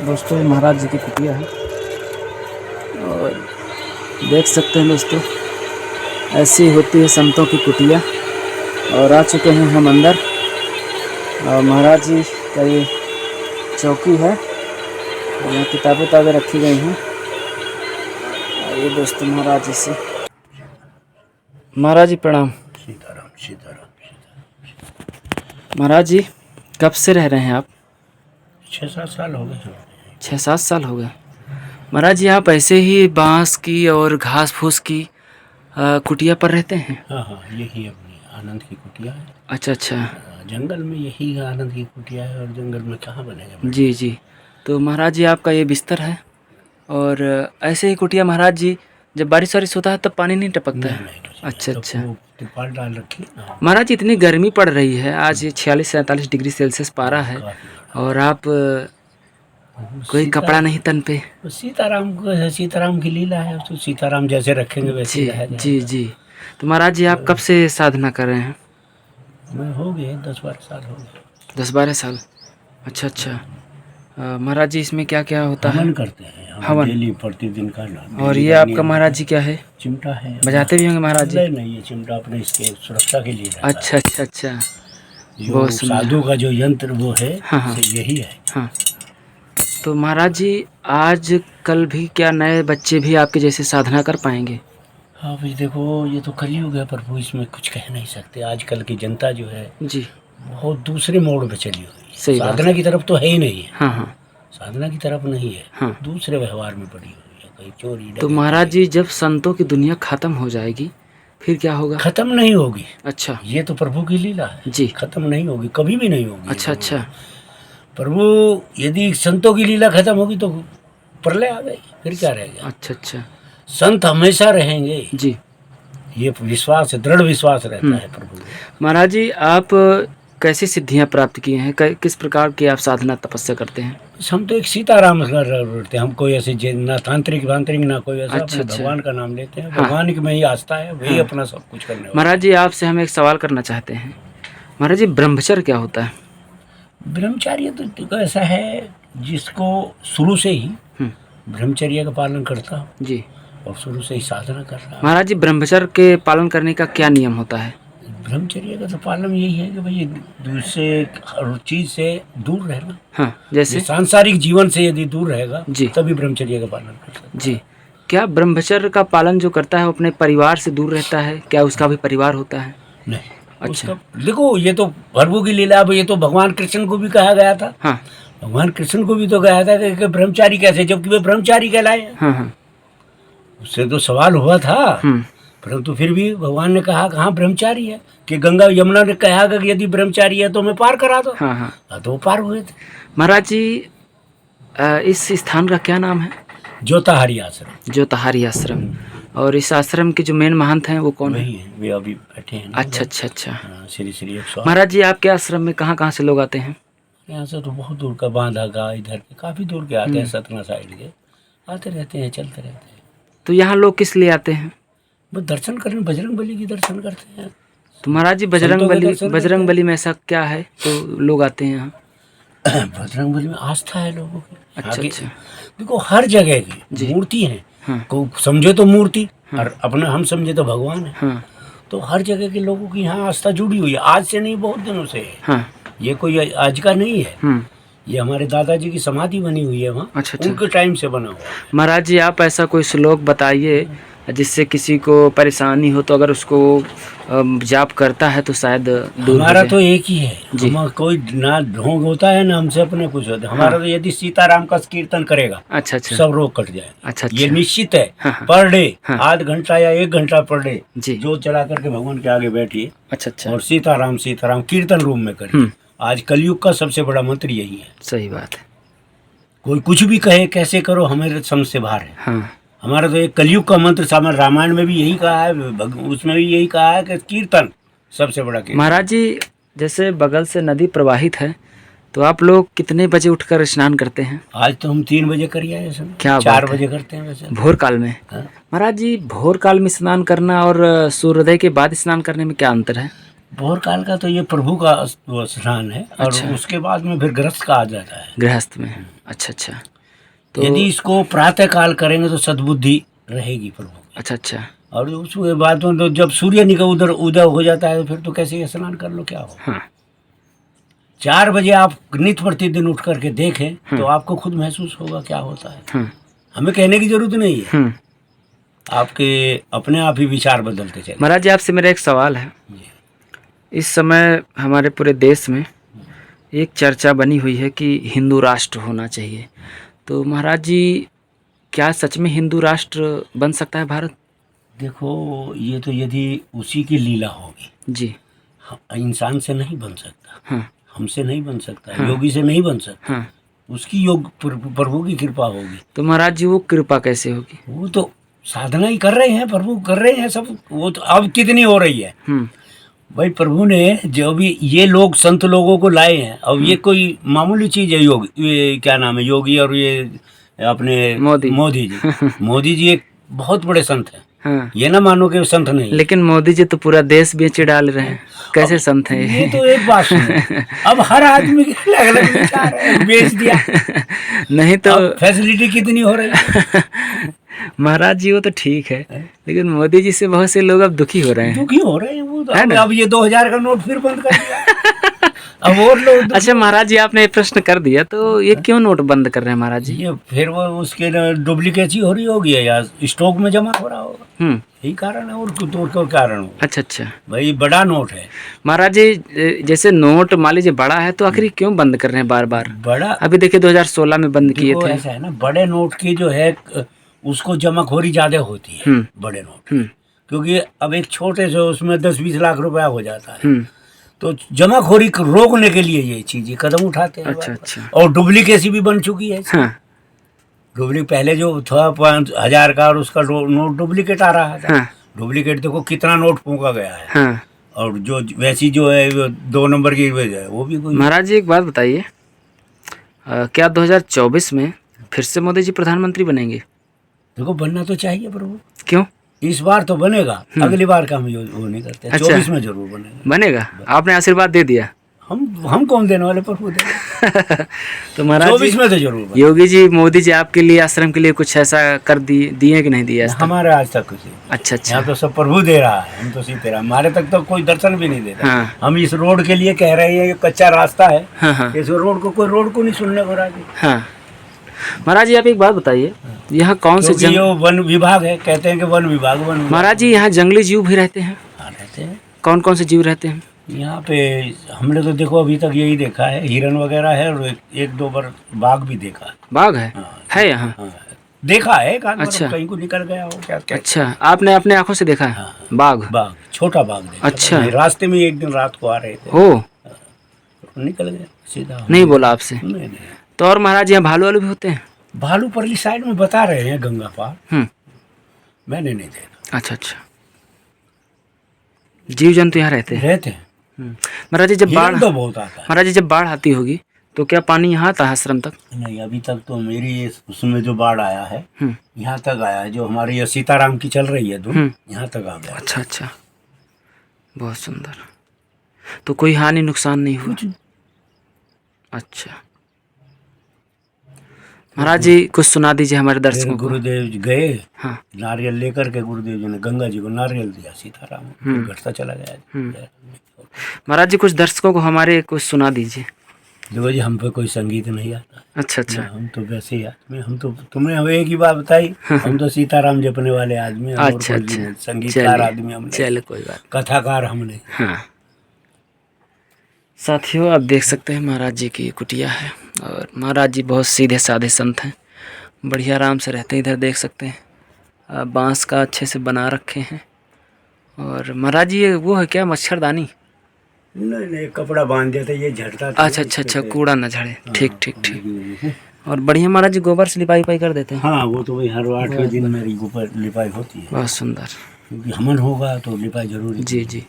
दोस्तों ये महाराज जी की कुटिया है और देख सकते हैं दोस्तों, ऐसी होती है संतों की कुटिया। और आ चुके हैं हम अंदर और महाराज जी का ये चौकी है और यहाँ किताबें रखी गई हैं। ये दोस्तों महाराज जी से, महाराज जी प्रणाम। सीताराम सीताराम। महाराज जी कब से रह रहे हैं आप? 6-7 साल हो गए। 6-7 साल हो गए। महाराज जी आप ऐसे ही बांस की और घास फूस की कुटिया पर रहते हैं? हाँ हाँ, यही अपनी आनंद की कुटिया है। अच्छा अच्छा। जंगल में यही आनंद की कुटिया है और जंगल में कहाँ बनेगा। जी जी। तो महाराज जी आपका ये बिस्तर है और ऐसे ही कुटिया महाराज जी जब बारिश वारिश होता है तब पानी नहीं टपकता है? अच्छा अच्छा। तिरपाल डाल रखी। महाराज जी इतनी गर्मी पड़ रही है, आज ये 46-47 डिग्री सेल्सियस पारा है और आप कोई कपड़ा नहीं तन पे? सीताराम की लीला है, तो सीताराम जैसे रखेंगे वैसे ही रहेगा। जी जी। तो महाराज जी आप कब से साधना कर रहे हैं? मैं हो गए 10-12 साल हो गए। 10-12 साल। अच्छा अच्छा। महाराज जी इसमें क्या क्या होता है? हवन करते हैं हवन डेली, प्रतिदिन का। और ये आपका महाराज जी क्या है? चिमटा है। बजाते भी होंगे महाराज जी? नहीं, ये चिमटा अपने इसके सुरक्षा के लिए रहता अच्छा अच्छा अच्छा। है। जो साधु का जो यंत्र वो है, हाँ हाँ यही है। हाँ। तो महाराज जी आज कल भी क्या नए बच्चे भी आपके जैसे साधना कर पाएंगे? हाँ भाई देखो, ये तो कलयुग है प्रभु, इसमें कुछ कह नहीं सकते। आजकल की जनता जो है जी बहुत दूसरे मोड़ पे चली हुई है। सही बात। साधना की तरफ तो है ही नहीं है। हाँ हाँ। साधना की तरफ नहीं है। हाँ। दूसरे व्यवहार में पड़ी हुई है, कहीं चोरी। तो महाराज जी जब संतों की दुनिया खत्म हो जाएगी फिर क्या होगा? खत्म नहीं होगी। अच्छा। ये तो प्रभु की लीला है जी। खत्म नहीं होगी, कभी भी नहीं होगी। अच्छा अच्छा। प्रभु यदि संतों की लीला खत्म होगी तो प्रलय आ गई, फिर क्या रहेगा। अच्छा अच्छा। संत हमेशा रहेंगे, जी। ये विश्वास है, दृढ़ विश्वास रहता है प्रभु। महाराज जी आप कैसी सिद्धियां प्राप्त किए हैं? किस प्रकार की आप साधना तपस्या करते हैं? हम तो एक सीताराम करते हैं। हम कोई ऐसे ना तांत्रिक वांत्रिक ना कोई ऐसा। अच्छा, अपने भगवान का नाम लेते हैं। हाँ। भगवान की में ही आस्था है, वही हाँ। अपना सब कुछ करने वाला। महाराज जी आपसे हम एक सवाल करना चाहते हैं। महाराज जी ब्रह्मचर्य क्या होता है? ब्रह्मचर्य तो ऐसा है जिसको शुरू से ही ब्रह्मचर्य का पालन करता हूँ जी। और शुरू से ही साधना कर रहा हूँ। महाराज जी ब्रह्मचर्य के पालन करने का क्या नियम होता है? ब्रह्मचर्य का तो पालन यही है कि भाई दूसरे चीज से दूर रहना। हाँ जैसे सांसारिक जीवन से यदि दूर रहेगा जी तभी ब्रह्मचर्य का पालन कर सकता है। जी। क्या ब्रह्मचर्य का पालन जो करता है वो अपने परिवार से दूर रहता है? क्या उसका भी परिवार होता है? नहीं। अच्छा। देखो ये तो प्रभु की लीला है। ये तो भगवान कृष्ण को भी कहा गया था। हाँ। भगवान कृष्ण को भी तो कहा था कि ब्रह्मचारी कैसे, जबकि वे ब्रह्मचारी कहलाए। हाँ हाँ। उससे तो सवाल हुआ था, परंतु फिर भी भगवान ने कहा कि हाँ ब्रह्मचारी है। कि गंगा यमुना ने कहा कि यदि ब्रह्मचारी है तो मैं पार करा दो। हाँ हाँ। तो वो पार हुए थे। महाराज जी इस स्थान का क्या नाम है? जोताहारी आश्रम। जोताहारी आश्रम। और इस आश्रम के जो मेन महंत हैं वो कौन है? वही है, वे अभी बैठे हैं। अच्छा अच्छा अच्छा। श्री श्री 108। महाराज जी आपके आश्रम में कहाँ कहाँ से लोग आते हैं? यहाँ से तो बहुत दूर का, बांधा का, इधर के काफी दूर के आते हैं। सतना साइड के आते रहते हैं, चलते रहते हैं। तो यहाँ लोग किस लिए आते हैं? बस दर्शन करने, बजरंग बली की दर्शन करते हैं। तो महाराज जी बजरंग बली में ऐसा क्या है तो लोग आते हैं यहाँ? बजरंग बली में आस्था है लोगों की। अच्छा अच्छा। देखो हर जगह की मूर्ति है। हाँ। को समझे तो मूर्ति, और अपना हम समझे तो भगवान है। हाँ। तो हर जगह के लोगों की यहाँ आस्था जुड़ी हुई है। आज से नहीं, बहुत दिनों से है। हाँ। ये कोई आज का नहीं है। ये हमारे दादाजी की समाधि बनी हुई है वहाँ। अच्छा अच्छा। उनके टाइम से बना हुआ है। महाराज जी आप ऐसा कोई श्लोक बताइए जिससे किसी को परेशानी हो तो अगर उसको जाप करता है तो शायद दूर हमारा तो एक ही है। जी। हम कोई ना ढोंग होता है ना हमसे अपने कुछ होता है। हमारा तो यदि सीताराम का कीर्तन करेगा अच्छा अच्छा सब रोग कट जाए। अच्छा ये अच्छा। निश्चित है। हाँ, हाँ। पर डे हाँ। आध घंटा या 1 घंटा पर डे जी। जो चला करके भगवान के आगे बैठिए। अच्छा अच्छा। और सीताराम सीताराम कीर्तन रूम में करिए। आज कलयुग का सबसे बड़ा मंत्र यही है। सही बात है। कोई कुछ भी कहे कैसे करो, हमारे समझ से बाहर है। हाँ। हमारा तो एक कलयुग का मंत्र सामने रामायण में भी यही कहा है, उसमें भी यही कहा है कि कीर्तन सबसे बड़ा कीर्तन। महाराज जी जैसे बगल से नदी प्रवाहित है तो आप लोग कितने बजे उठकर स्नान करते हैं? आज तो हम 3 बजे करिए ऐसा। क्या 4 बजे करते हैं वैसे भोर काल में। हाँ? महाराज जी भोर काल में स्नान करना और सूर्योदय के बाद स्नान करने में क्या अंतर है? भोर काल का तो ये प्रभु का स्नान है। और अच्छा। उसके बाद में फिर गृहस्थ का आ जाता है। गृहस्थ में। अच्छा अच्छा। तो यदि इसको प्रातः काल करेंगे तो सद्बुद्धि रहेगी प्रभु की। अच्छा अच्छा। और उसके बाद में तो जब सूर्य निकल उधर उदय हो जाता है तो फिर तो कैसे स्नान कर लो क्या हो। हाँ 4 बजे आप नित्य प्रतिदिन उठ करके देखें तो आपको खुद महसूस होगा क्या होता है। हाँ हमें कहने की जरूरत नहीं है, हम्म। आपके अपने आप ही विचार बदलते चले। महाराज जी आपसे मेरा एक सवाल है। जी। इस समय हमारे पूरे देश में एक चर्चा बनी हुई है कि हिंदू राष्ट्र होना चाहिए, तो महाराज जी क्या सच में हिंदू राष्ट्र बन सकता है भारत? देखो ये तो यदि उसी की लीला होगी, जी इंसान से नहीं बन सकता, हाँ हमसे नहीं बन सकता, हाँ। योगी से नहीं बन सकता, हाँ। उसकी योग प्रभु की कृपा होगी। तो महाराज जी वो कृपा कैसे होगी? वो तो साधना ही कर रहे हैं, प्रभु कर रहे हैं सब। वो तो अब कितनी हो रही है भाई, प्रभु ने जो भी ये लोग संत लोगों को लाए हैं, अब ये कोई मामूली चीज है। योग ये क्या नाम है, योगी और ये अपने मोदी जी मोदी जी एक बहुत बड़े संत हैं। हाँ। ये ना मानो कि वो संत नहीं, लेकिन मोदी जी तो पूरा देश बेच डाल रहे हैं, कैसे संत हैं ये तो एक बात सुनो, अब हर आदमी के अलग अलग विचार है, बेच दिया नहीं तो फैसिलिटी कितनी हो रही है। महाराज जी वो तो ठीक है, लेकिन मोदी जी से बहुत से लोग अब दुखी हो रहे हैं। दुखी हो रहे हैं वो तो, है ना? अब ये 2000 का नोट फिर बंद कर दिया अब और लोग अच्छा महाराज जी आपने ये प्रश्न कर दिया, तो ये क्यों नोट बंद कर रहे हैं महाराज जी? ये फिर वो उसके डुप्लीकेसी हो रही होगी या स्टॉक में जमा हो रहा होगा, यही कारण है। और तो कारण हो। अच्छा अच्छा। भाई बड़ा नोट है महाराज जी, जैसे नोट मान लीजिए बड़ा है तो आखिर क्यों बंद कर रहे हैं बार बार? बड़ा अभी देखिए 2016 में बंद किए थे। ऐसा है ना, बड़े नोट की जो है उसको जमाखोरी ज्यादा होती है बड़े नोट, क्योंकि अब एक छोटे से उसमें 10-20 लाख रुपया हो जाता है, तो जमाखोरी को रोकने के लिए ये चीजें कदम उठाते हैं। अच्छा अच्छा। और डुप्लीकेसी भी बन चुकी है। हाँ। डुप्लीकेट पहले जो था 5000 का और उसका नोट डुप्लीकेट आ रहा था। हाँ। डुप्लीकेट देखो कितना नोट फूंका गया है। हाँ। और जो वैसी जो है 2 नंबर की है वो भी कोई। महाराज जी एक बात बताइए, क्या 2024 में फिर से मोदी जी प्रधानमंत्री बनेंगे? देखो बनना तो चाहिए प्रभु। क्यों? इस बार तो बनेगा, अगली बार का हम वो नहीं करते। अच्छा। 24 में जरूर बनेगा। आपने आशीर्वाद दे दिया। हम कौन देने वाले, प्रभु देने। तो महाराज 24 में तो जरूर बनेगा। योगी जी मोदी जी आपके लिए आश्रम के लिए कुछ ऐसा कर दिए कि नहीं दिया? हमारे आज तक कुछ नहीं। अच्छा अच्छा। यहाँ तो सब प्रभु दे रहा है, हम तो सीते रहा। हमारे तक तो कोई दर्शन भी नहीं देता। हाँ। हम इस रोड के लिए कह रहे हैं, ये कच्चा रास्ता है। हाँ हाँ। इस रोड को कोई रोड को नहीं सुनने को राजी। हाँ महाराज जी आप एक बात बताइए, यहाँ कौन से क्योंकि ये वन विभाग है, कहते हैं कि वन विभाग महाराज जी यहाँ जंगली जीव भी रहते हैं? हाँ रहते हैं। कौन कौन से जीव रहते हैं यहाँ पे? हमने तो देखो अभी तक यही देखा है, हिरन वगैरह है, और एक दो बार बाघ भी देखा है। बाघ है? हाँ। है यहाँ? हाँ, देखा है। अच्छा। कहीं को निकल गया हो क्या? अच्छा आपने अपने आंखों से देखा है? हाँ। बाघ? बाघ, छोटा बाघ देखा। अच्छा। रास्ते में एक दिन रात को आ रहे थे, हो निकल गया सीधा। नहीं बोला आपसे? नहीं। तो और महाराज यहाँ भालू वालू भी होते हैं? भालू परली साइड में बता रहे हैं, गंगा पार। मैंने नहीं देखा। अच्छा अच्छा। जीव जंतु यहाँ रहते हैं? रहते हैं। महाराज जी जब बाढ़ तो बहुत आता है। महाराज जी जब बाढ़ आती होगी तो क्या पानी यहाँ आता है आश्रम तक? नहीं, अभी तक तो मेरी उसमें जो बाढ़ आया है यहाँ तक आया है। जो हमारी ये सीताराम की चल रही है धुन, यहाँ तक आ गया। अच्छा अच्छा, बहुत सुंदर। तो कोई हानि नुकसान नहीं हुआ? अच्छा महाराज जी कुछ सुना दीजिए हमारे दर्शकों को। गुरुदेव गए, हाँ। नारियल लेकर के गुरुदेव जी ने गंगा जी को नारियल दिया, सीताराम घटता चला गया। महाराज जी कुछ दर्शकों को हमारे कुछ सुना दीजिए। देखो जी, हम पे कोई संगीत नहीं आता। अच्छा अच्छा। हम तो वैसे ही आदमी, हम तो तुमने हमें एक ही बात बताई, हम तो सीताराम जपने वाले आदमी। अच्छा अच्छा, संगीतकार आदमी हम, चलो कोई बात, कथाकार हमने। हाँ साथियों आप देख सकते हैं महाराज जी की कुटिया है, और महाराज जी बहुत सीधे साधे संत हैं, बढ़िया आराम से रहते हैं। इधर देख सकते हैं बांस का अच्छे से बना रखे हैं। और महाराज जी ये वो है क्या, मच्छरदानी? नहीं, कपड़ा बांध देते, ये झड़ता। अच्छा अच्छा अच्छा, कूड़ा न झड़े। ठीक ठीक ठीक। और बढ़िया महाराज जी गोबर से लिपाई कर देते हैं? हाँ, वो तो भाई हर 8वें दिन मेरी गोबर लिपाई होती है। बहुत सुंदर। क्योंकि हमन होगा तो लिपाई जरूरी। जी जी।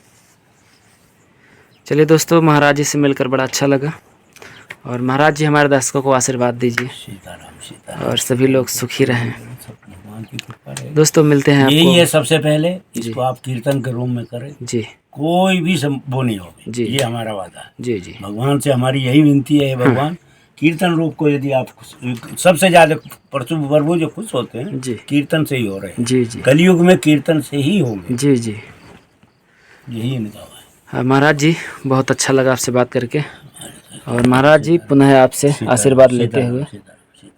चलिए दोस्तों, महाराज जी से मिलकर बड़ा अच्छा लगा, और महाराज जी हमारे दर्शकों को आशीर्वाद दीजिए, सीताराम सीताराम, और सभी लोग सुखी रहें। भगवान की कृपा रहे। दोस्तों मिलते हैं आपको। यही है सबसे पहले, इसको आप कीर्तन के रूम में करें जी। कोई भी वो नहीं होगी जी। ये हमारा वादा है जी जी। भगवान से हमारी यही विनती है, भगवान कीर्तन रूप को यदि आप सबसे ज्यादा प्रभु जो खुश होते हैं जी। कीर्तन से ही हो रहे हैं। जी जी कलयुग में कीर्तन से ही होंगे, जी जी। यही इनका है। हाँ महाराज जी, बहुत अच्छा लगा आपसे बात करके। और महाराज जी पुनः आपसे आशीर्वाद लेते हुए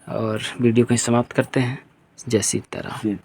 और वीडियो को समाप्त करते हैं। जय सीताराम।